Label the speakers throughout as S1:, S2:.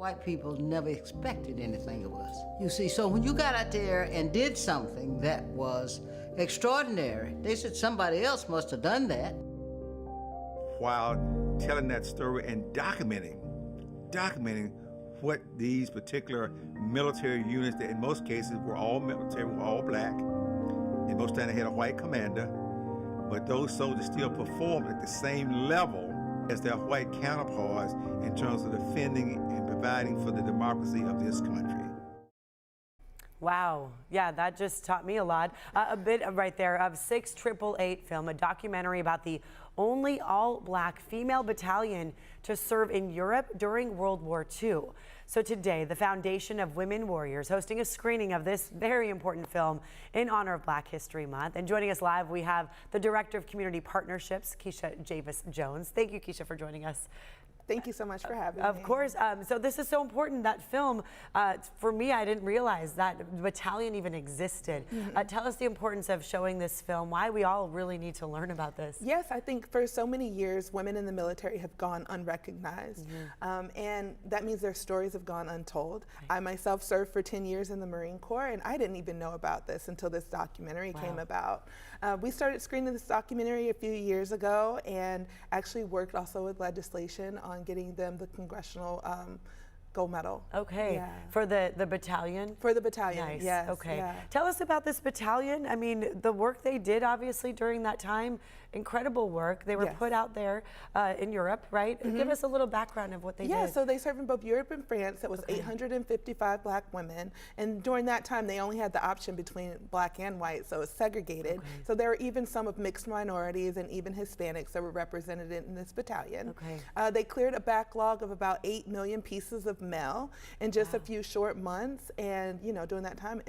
S1: White people never expected anything of us. You see, so when you got out there and did something that was extraordinary, they said somebody else must have done that.
S2: While telling that story and documenting what these particular military units, that in most cases were all military, were all black, and most times they had a white commander, but those soldiers still performed at the same level as their white counterparts in terms of defending and providing for the democracy of this country.
S3: Wow. Yeah, that just taught me a lot. A bit right there of 6888 film, a documentary about the only all-black female battalion to serve in Europe during World War II. So today, the Foundation of Women Warriors hosting a screening of this very important film in honor of Black History Month. And joining us live, we have the Director of Community Partnerships, Keisha Javis-Jones. Thank you, Keisha, for joining us.
S4: Thank you so much for having me.
S3: Of course. So this is so important, that film. For me, I didn't realize that the battalion even existed. Tell us the importance of showing this film, why we all really need to learn about this.
S4: Yes, I think for so many years, women in the military have gone unrecognized. And that means their stories have gone untold. Right. I myself served for 10 years in the Marine Corps, and I didn't even know about this until this documentary came about. We started screening this documentary a few years ago and actually worked also with legislation on getting them the congressional gold medal.
S3: Okay,
S4: yeah.
S3: For the battalion?
S4: For the battalion,
S3: nice.
S4: Yes.
S3: Okay,
S4: yeah.
S3: Tell us about this battalion. I mean, the work they did obviously during that time, incredible work. They were put out there in Europe, right? Give us a little background of what they did.
S4: Yeah, so they served in both Europe and France. That was 855 black women. And during that time, they only had the option between black and white, so it's segregated. So there were even some of mixed minorities and even Hispanics that were represented in this battalion. They cleared a backlog of about 8 million pieces of mail in just a few short months. And, you know, during that time,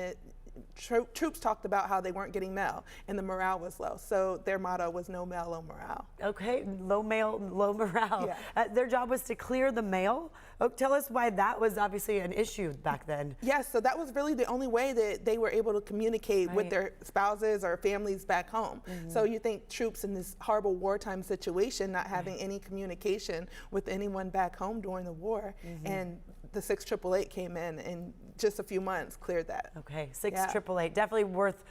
S4: troops talked about how they weren't getting mail and the morale was low. So their motto was no mail, low morale.
S3: Okay, low mail, low morale. Yeah. Their job was to clear the mail. Tell us why that was obviously an issue back then. Yes,
S4: so that was really the only way that they were able to communicate with their spouses or families back home. So you think troops in this horrible wartime situation not having any communication with anyone back home during the war, and the 6888 came in just a few months cleared that.
S3: Okay, 6888, definitely worth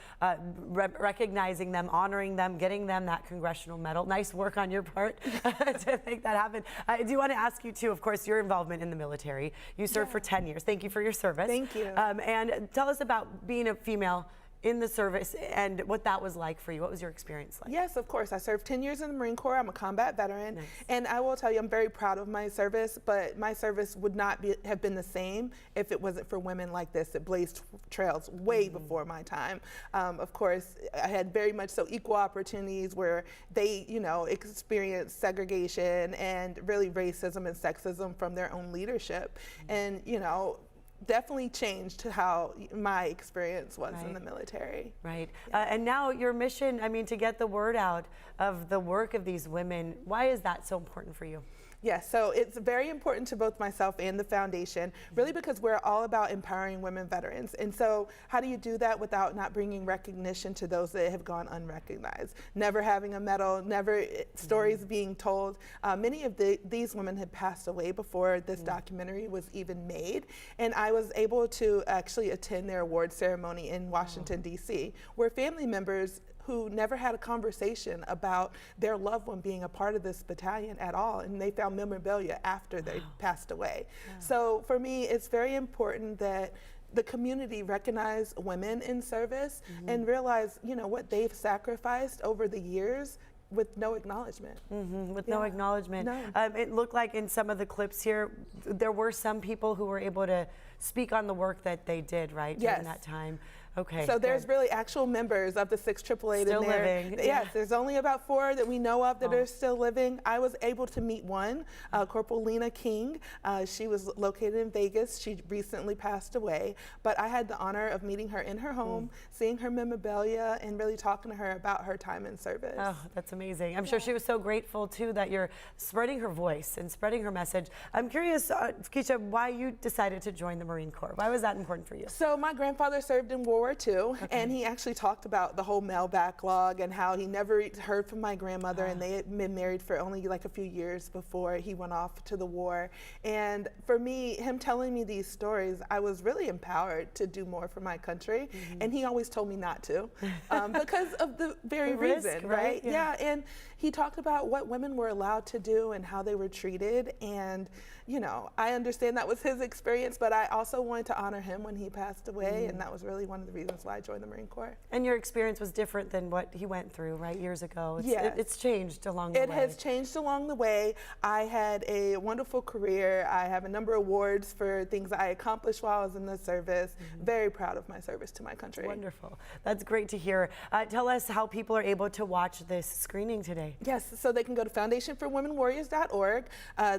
S3: recognizing them, honoring them, getting them that congressional medal. Nice work on your part to make that happen. I do want to ask you too, of course, your involvement in the military. You served for 10 years. Thank you for your service.
S4: Thank you.
S3: And tell us about being a female in the service and what that was like for you. What was your experience like?
S4: Yes, of course. I served 10 years in the Marine Corps. I'm a combat veteran. Nice. And I will tell you, I'm very proud of my service, but my service would not have been the same if it wasn't for women like this that blazed trails way before my time. Of course, I had very much so equal opportunities where they, you know, experienced segregation and really racism and sexism from their own leadership. And, you know, definitely changed to how my experience was in the military.
S3: Right. Yeah. And now your mission, I mean, to get the word out of the work of these women, why is that so important for you?
S4: Yes, so it's very important to both myself and the foundation, really because we're all about empowering women veterans. And so how do you do that without not bringing recognition to those that have gone unrecognized? Never having a medal, never stories being told. Many of these women had passed away before this documentary was even made. And I was able to actually attend their award ceremony in Washington, D.C., where family members who never had a conversation about their loved one being a part of this battalion at all, and they found memorabilia after they passed away. So for me, it's very important that the community recognize women in service and realize, you know, what they've sacrificed over the years with no acknowledgement.
S3: With no acknowledgement.
S4: No.
S3: It looked like in some of the clips here, there were some people who were able to speak on the work that they did, right, during that time. Okay.
S4: So there's really actual members of the 6888
S3: still
S4: in there.
S3: Living.
S4: Yes, there's only about 4 that we know of that are still living. I was able to meet one, Corporal Lena King. She was located in Vegas. She recently passed away, but I had the honor of meeting her in her home, seeing her memorabilia, and really talking to her about her time in service.
S3: Oh, that's amazing. I'm sure she was so grateful too that you're spreading her voice and spreading her message. I'm curious, Keisha, why you decided to join the Marine Corps. Why was that important for you?
S4: So my grandfather served in World War II, and he actually talked about the whole mail backlog and how he never heard from my grandmother, and they had been married for only like a few years before he went off to the war. And for me, him telling me these stories, I was really empowered to do more for my country, and he always told me not to because of the very
S3: The risk,
S4: reason,
S3: right?
S4: Yeah, and he talked about what women were allowed to do and how they were treated, and you know, I understand that was his experience, but I also wanted to honor him when he passed away, and that was really one of the reasons why I joined the Marine Corps.
S3: And your experience was different than what he went through, right, years ago.
S4: Yes.
S3: It's changed along the way.
S4: It has changed along the way. I had a wonderful career. I have a number of awards for things I accomplished while I was in the service. Very proud of my service to my country.
S3: Wonderful. That's great to hear. Tell us how people are able to watch this screening today.
S4: Yes, so they can go to foundationforwomenwarriors.org.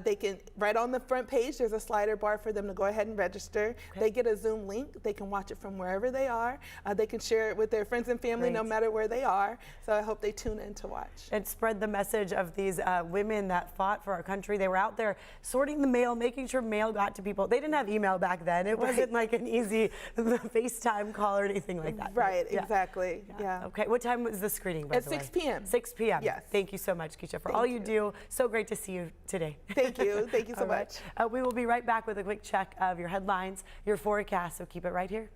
S4: They can, right on the front page, there's a slider bar for them to go ahead and register. They get a Zoom link. They can watch it from wherever they are. They can share it with their friends and family no matter where they are. So I hope they tune in to watch.
S3: And spread the message of these women that fought for our country. They were out there sorting the mail, making sure mail got to people. They didn't have email back then. It wasn't like an easy FaceTime call or anything like that.
S4: Right, exactly. Yeah.
S3: Okay, what time was the screening, by
S4: At
S3: the way?
S4: 6 p.m.
S3: 6 p.m.
S4: Yes.
S3: Thank you so much, Keisha, for all you do. So great to see you today.
S4: Thank you. Thank you so
S3: All right.
S4: much.
S3: We will be right back with a quick check of your headlines, your forecast, so keep it right here.